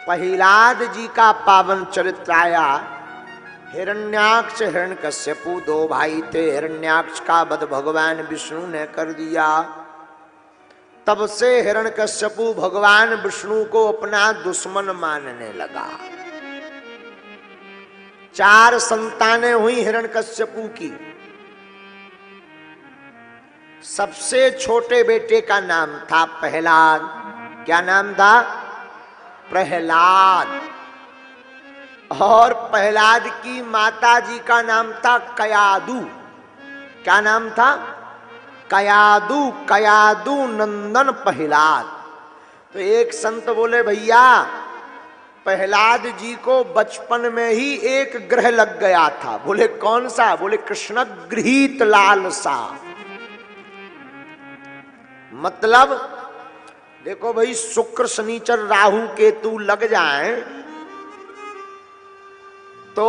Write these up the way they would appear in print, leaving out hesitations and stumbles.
प्रहलाद जी का पावन चरित्र आया। हिरण्याक्ष हिरण्यकश्यपु दो भाई थे। हिरण्याक्ष का वध भगवान विष्णु ने कर दिया। तब से हिरण्यकश्यपु भगवान विष्णु को अपना दुश्मन मानने लगा। 4 संतानें हुई हिरण्यकश्यपु की। सबसे छोटे बेटे का नाम था प्रहलाद। क्या नाम था? प्रहलाद। और प्रहलाद की माता जी का नाम था कयादु। क्या नाम था? कयादु। कयादु नंदन प्रहलाद। तो एक संत बोले, भैया प्रहलाद जी को बचपन में ही एक ग्रह लग गया था। बोले कौन सा? बोले कृष्ण गृहीत लालसा। मतलब देखो भाई, शुक्र शनिचर राहु केतु लग जाए तो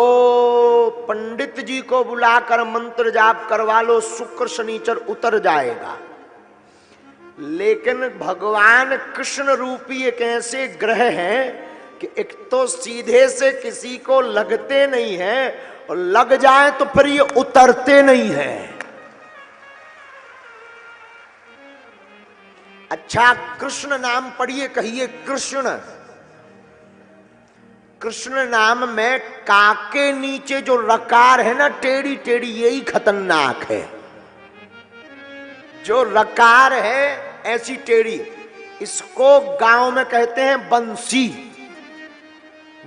पंडित जी को बुलाकर मंत्र जाप करवा लो, शुक्र शनिचर उतर जाएगा। लेकिन भगवान कृष्ण रूपी एक ऐसे ग्रह हैं कि एक तो सीधे से किसी को लगते नहीं है, और लग जाए तो फिर ये उतरते नहीं है। अच्छा, कृष्ण नाम पढ़िए, कहिए कृष्ण। कृष्ण नाम में का के नीचे जो रकार है ना, टेढ़ी टेढ़ी, यही खतरनाक है। जो रकार है ऐसी टेढ़ी, इसको गांव में कहते हैं बंसी।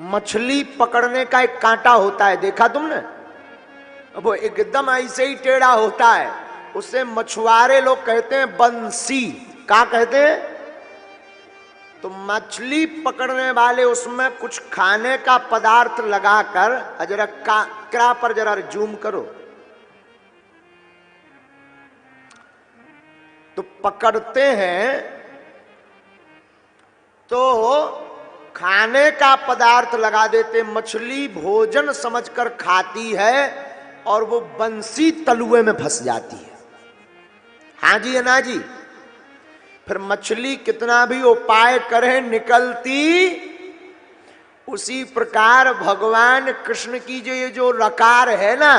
मछली पकड़ने का एक कांटा होता है, देखा तुमने? अब वो एकदम ऐसे ही टेढ़ा होता है, उसे मछुआरे लोग कहते हैं बंसी। क्या कहते हैं? तो मछली पकड़ने वाले उसमें कुछ खाने का पदार्थ लगाकर, जरा काकरा पर जरा जूम करो, तो पकड़ते हैं तो खाने का पदार्थ लगा देते। मछली भोजन समझकर खाती है और वो बंसी तलुए में फंस जाती है। हाँ जी है ना जी? फिर मछली कितना भी उपाय करे निकलती। उसी प्रकार भगवान कृष्ण की जो ये जो रकार है ना,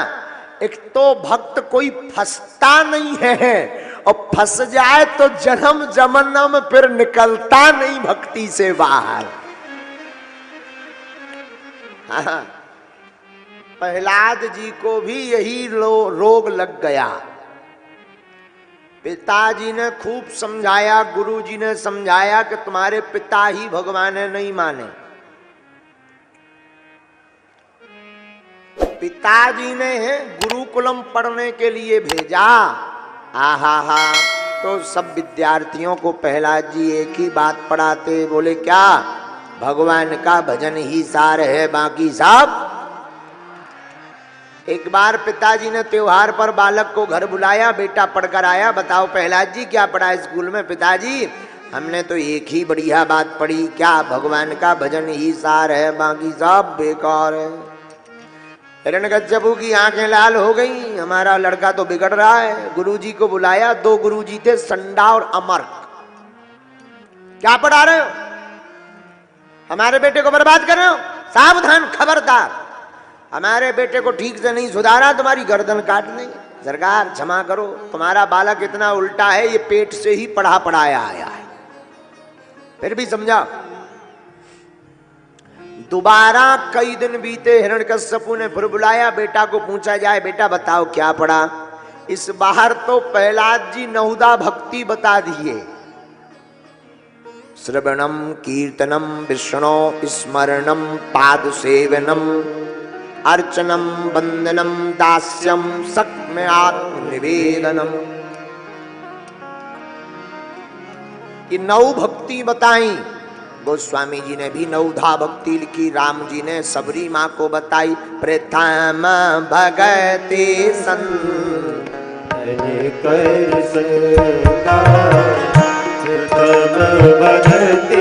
एक तो भक्त कोई फंसता नहीं है, और फंस जाए तो जन्म जन्म फिर निकलता नहीं भक्ति से बाहर। हाँ, प्रहलाद जी को भी यही रोग लग गया। पिताजी ने खूब समझाया, गुरुजी ने समझाया कि तुम्हारे पिता ही भगवान है, नहीं माने। पिताजी ने गुरुकुलम पढ़ने के लिए भेजा। आहा, तो सब विद्यार्थियों को प्रहलाद जी एक ही बात पढ़ाते। बोले क्या? भगवान का भजन ही सार है, बाकी सब। एक बार पिताजी ने त्योहार पर बालक को घर बुलाया, बेटा पढ़कर आया, बताओ प्रहलाद जी क्या पढ़ा स्कूल में? पिताजी हमने तो एक ही बढ़िया बात पढ़ी। क्या? भगवान का भजन ही सार है, बाकी सब बेकार है। हिरण्यकश्यपु की आंखें लाल हो गई, हमारा लड़का तो बिगड़ रहा है। गुरुजी को बुलाया। 2 गुरुजी थे, संडा और अमर्क। क्या पढ़ा रहे हो? हमारे बेटे को बर्बाद कर रहे हो? सावधान, खबरदार। हमारे बेटे को ठीक से नहीं सुधारा, तुम्हारी गर्दन काट देंगे। सरकार क्षमा करो, तुम्हारा बालक इतना उल्टा है, ये पेट से ही पढ़ाया आया है। फिर भी समझा। दोबारा कई दिन बीते, हिरण्यकश्यपु ने फिर बुलाया, बेटा को पूछा जाए, बेटा बताओ क्या पढ़ा? इस बार तो प्रहलाद जी 9 भक्ति बता दिए। श्रवणम कीर्तनम विष्णु स्मरणम पाद सेवनम अर्चनम वंदनम दास्यम सक्म आत्मनिवेदनम। ये 9 भक्ति बताई। गोस्वामी जी ने भी 9 भक्ति लिखी। राम जी ने सबरी माँ को बताई। प्रथम भगते सन कर सदा, प्रथम भगते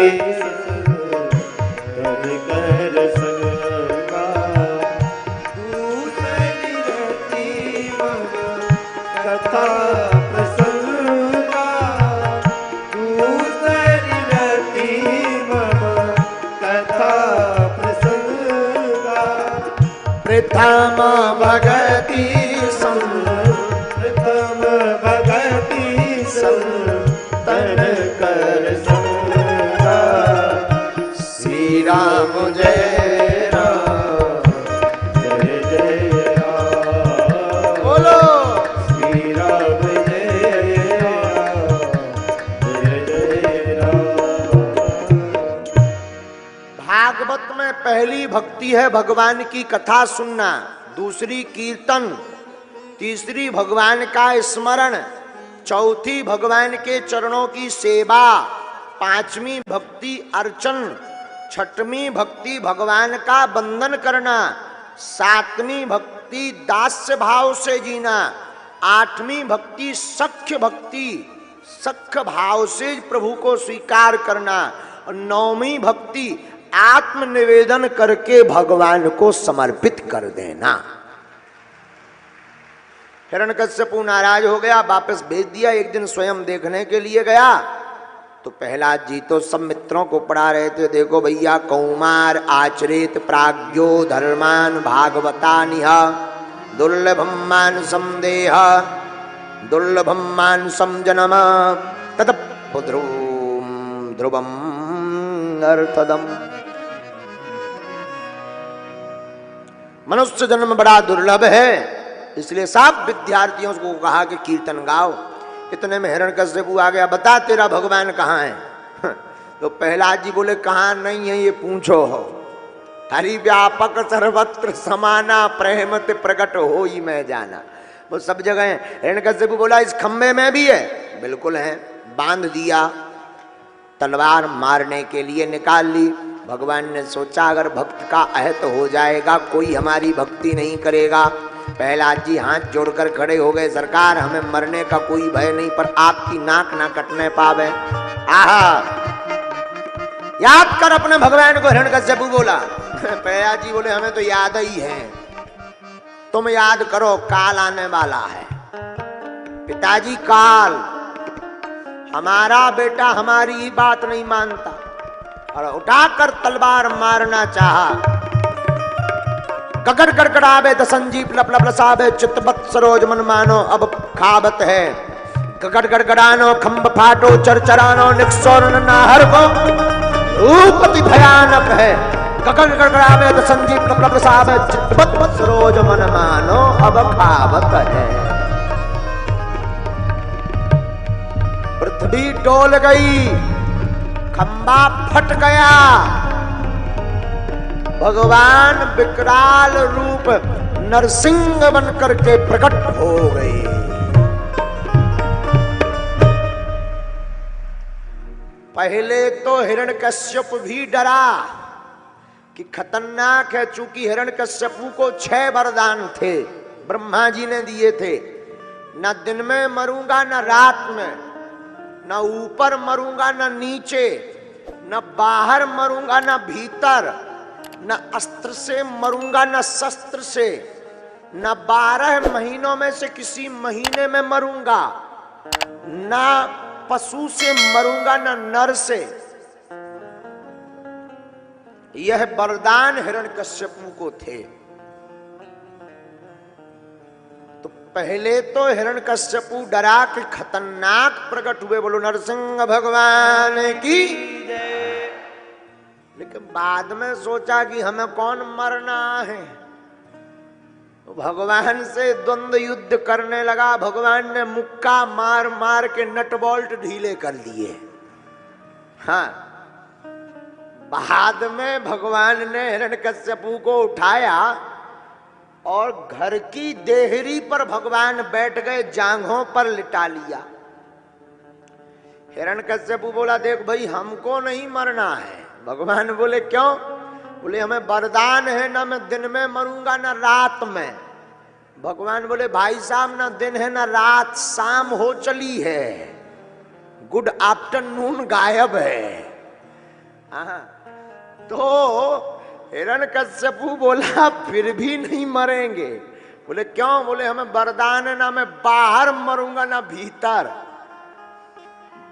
कथा प्रथम भगति प्रथम भगति संतन कर संगा श्री राम जय राम जय जय राम बोलो श्री राम जय राम जय जय राम। भागवत में पहली भक्ति है भगवान की कथा सुनना, दूसरी कीर्तन, तीसरी भगवान का स्मरण, चौथी भगवान के चरणों की सेवा, पांचवी भक्ति अर्चन, छठवीं भक्ति भगवान का वंदन करना, सातवीं भक्ति दास्य भाव से जीना, आठवीं भक्ति सख्य भक्ति, सख्य भाव से प्रभु को स्वीकार करना, और नौवीं भक्ति आत्मनिवेदन करके भगवान को समर्पित कर देना। हिरण्यकश्यपु नाराज हो गया, वापस भेज दिया। एक दिन स्वयं देखने के लिए गया तो प्रहलाद जी तो सब मित्रों को पढ़ा रहे थे, देखो भैया कौमार आचरित प्राज्ञो धर्मान भागवतानिह दुर्लभम मानसम देह दुर्लभम मानसम जन्म ततपुध्रुम ध्रुवम अर्थदम। मनुष्य जन्म बड़ा दुर्लभ है, इसलिए सब विद्यार्थियों को कहा कि कीर्तन गाओ। इतने में हिरण्यकश्यपु आ गया, बता तेरा भगवान कहाँ है? तो प्रहलाद जी बोले कहाँ नहीं है ये पूछो हो, हरि व्यापक सर्वत्र समाना प्रेमत प्रकट हो ही मैं जाना। वो सब जगह है। हिरण्यकश्यपु बोला इस खम्भे में भी है, बिल्कुल है। बांध दिया, तलवार मारने के लिए निकाल ली। भगवान ने सोचा अगर भक्त का अहत हो जाएगा कोई हमारी भक्ति नहीं करेगा। प्रहलाद जी हाथ जोड़कर खड़े हो गए, सरकार हमें मरने का कोई भय नहीं, पर आपकी नाक ना कटने पावे। आहा, याद कर अपने भगवान को, हिरण्यकश्यपु बोला। प्रहलाद जी बोले हमें तो याद ही है, तुम याद करो काल आने वाला है। पिताजी काल, हमारा बेटा हमारी बात नहीं मानता और उठाकर तलवार मारना चाहा। गगन गड़गड़ावे दसंजीप लप लप लसावे चित्तवत सरोज मन मानो अब खावत है। गगन गड़गड़ानो खम्भ फाटो चरचरानो निक्सोर नाहर को रूपति भयानक है। गगन गड़गड़ावे दसंजीप लप लप लसावे चित्तवत सरोज मन मानो अब खावत है। पृथ्वी डोल गई, खंबा फट गया, भगवान विकराल रूप नरसिंह बनकर के प्रकट हो गए। पहले तो हिरण्यकश्यप भी डरा कि खतरनाक है, चूंकि हिरण्यकश्यपु को 6 वरदान थे, ब्रह्मा जी ने दिए थे। न दिन में मरूंगा न रात में, न ऊपर मरूंगा न नीचे, न बाहर मरूंगा न भीतर, न अस्त्र से मरूंगा न शस्त्र से, न 12 महीनों में से किसी महीने में मरूंगा, न पशु से मरूंगा न नर से। यह वरदान हिरण्यकश्यपु को थे। तो पहले तो हिरण्यकश्यपु डरा कि खतरनाक प्रकट हुए, बोलो नरसिंह भगवान की। लेकिन बाद में सोचा कि हमें कौन मरना है, तो भगवान से द्वंद्व युद्ध करने लगा। भगवान ने मुक्का मार मार के नट बोल्ट ढीले कर दिए। हाँ, बाद में भगवान ने हिरण्यकश्यपु को उठाया और घर की देहरी पर भगवान बैठ गए, जांघों पर लिटा लिया। हिरण्यकश्यपु बोला देख भाई हमको नहीं मरना है। भगवान बोले क्यों? बोले हमें वरदान है, ना मैं दिन में मरूंगा ना रात में। भगवान बोले भाई साहब ना दिन है ना रात, शाम हो चली है, गुड आफ्टरनून गायब है। तो हिरण्यकश्यपु बोला फिर भी नहीं मरेंगे। बोले क्यों? बोले हमें वरदान है, ना मैं बाहर मरूंगा ना भीतर।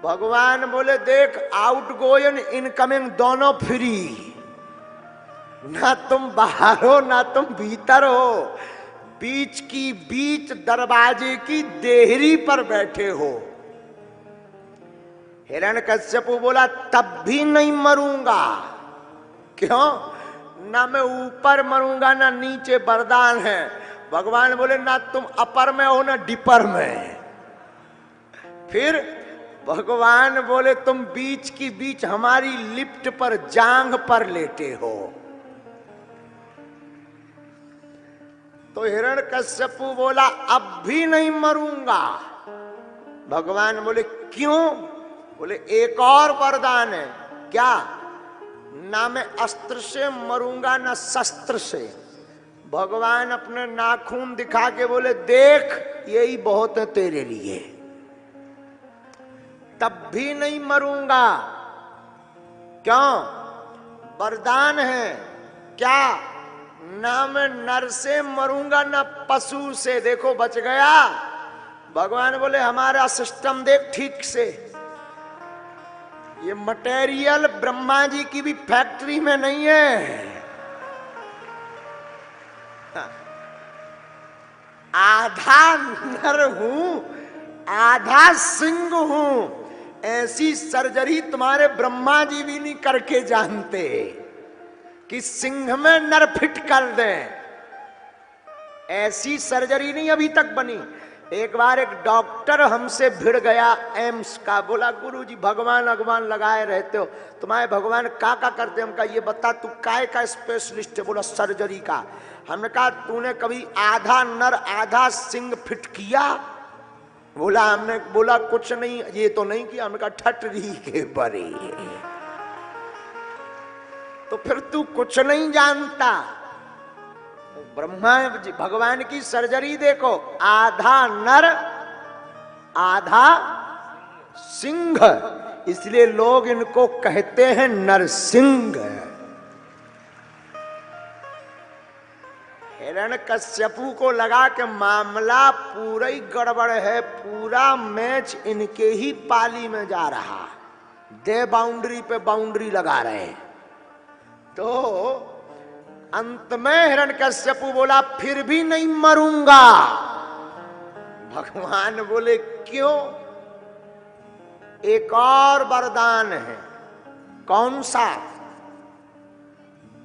भगवान बोले देख आउट गोइंग इनकमिंग दोनों फ्री, ना तुम बाहर हो ना तुम भीतर हो, बीच की बीच दरवाजे की देहरी पर बैठे हो। हिरण्यकश्यपु बोला तब भी नहीं मरूंगा। क्यों? ना मैं ऊपर मरूंगा ना नीचे, वरदान है। भगवान बोले ना तुम अपर में हो ना डिपर में। फिर भगवान बोले तुम बीच की बीच हमारी लिफ्ट पर जांघ पर लेटे हो। तो हिरण्यकश्यपु बोला अब भी नहीं मरूंगा। भगवान बोले क्यों? बोले एक और वरदान है। क्या? ना मैं अस्त्र से मरूंगा ना शस्त्र से। भगवान अपने नाखून दिखा के बोले देख यही बहुत है तेरे लिए, तब भी नहीं मरूंगा। क्यों? वरदान है। क्या? ना मैं नर से मरूंगा ना पशु से। देखो बच गया। भगवान बोले हमारा सिस्टम देख ठीक से, ये मटेरियल ब्रह्मा जी की भी फैक्ट्री में नहीं है। आधा नर हूं आधा सिंह हूं। ऐसी सर्जरी तुम्हारे ब्रह्मा जी भी नहीं करके जानते कि सिंह में नर फिट कर दें। ऐसी सर्जरी नहीं अभी तक बनी। एक बार एक डॉक्टर हमसे भिड़ गया एम्स का। बोला गुरुजी भगवान भगवान लगाए रहते हो, तुम्हारे भगवान का करते? हम कहा ये बता तू काय का स्पेशलिस्ट है? बोला सर्जरी का। हमने कहा तूने कभी आधा नर आधा सिंह फिट किया? बोला हमने बोला कुछ नहीं, ये तो नहीं किया। हमने कहा ठटरी के बरे, तो फिर तू कुछ नहीं जानता। ब्रह्मा जी भगवान की सर्जरी देखो, आधा नर आधा सिंह, इसलिए लोग इनको कहते हैं नरसिंह। हिरण्यकश्यपु को लगा कि मामला पूरा ही गड़बड़ है, पूरा मैच इनके ही पाली में जा रहा, दे बाउंड्री पे बाउंड्री लगा रहे। तो अंत में हिरण्यकश्यपु बोला फिर भी नहीं मरूंगा। भगवान बोले क्यों? एक और वरदान है। कौन सा?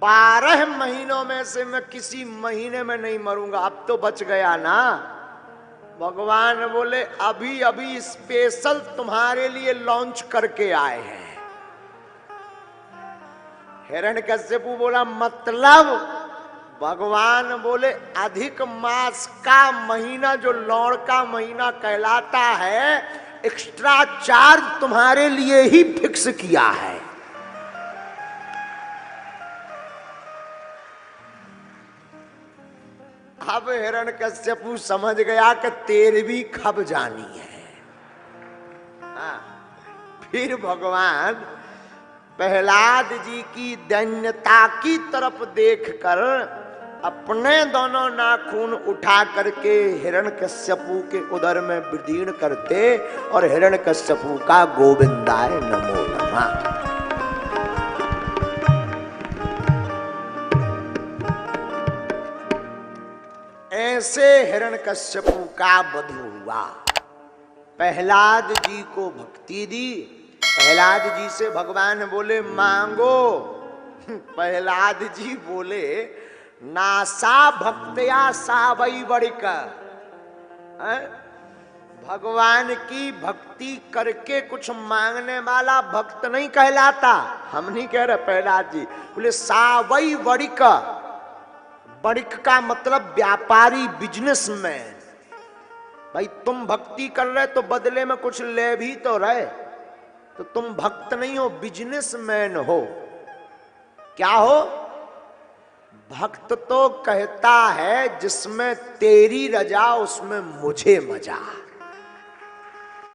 12 महीनों में से मैं किसी महीने में नहीं मरूंगा। अब तो बच गया ना। भगवान बोले अभी अभी स्पेशल तुम्हारे लिए लॉन्च करके आए हैं। हिरण्यकश्यपु बोला मतलब? भगवान बोले अधिक मास का महीना जो लौड़ का महीना कहलाता है, एक्स्ट्रा चार्ज तुम्हारे लिए ही फिक्स किया है। अब हिरण्यकश्यपु समझ गया कि तेरी भी खब जानी है। फिर भगवान प्रहलाद जी की दैन्यता की तरफ देखकर अपने दोनों नाखून उठा करके हिरण्यकश्यपु के उदर में विदीर्ण करते और हिरण्यकश्यपु का गोविंदाय नमो नमः। ऐसे हिरण्यकश्यपु का वध हुआ। प्रहलाद जी को भक्ति दी। प्रहलाद जी से भगवान बोले मांगो। प्रहलाद जी बोले नासा भक्तया सावई बड़िक। भगवान की भक्ति करके कुछ मांगने वाला भक्त नहीं कहलाता। हम नहीं कह रहे। प्रहलाद जी बोले सावई बड़िक। बड़िक का मतलब व्यापारी, बिजनेसमैन। भाई तुम भक्ति कर रहे तो बदले में कुछ ले भी तो रहे, तो तुम भक्त नहीं हो, बिजनेसमैन हो। क्या हो? भक्त तो कहता है जिसमें तेरी रजा उसमें मुझे मजा।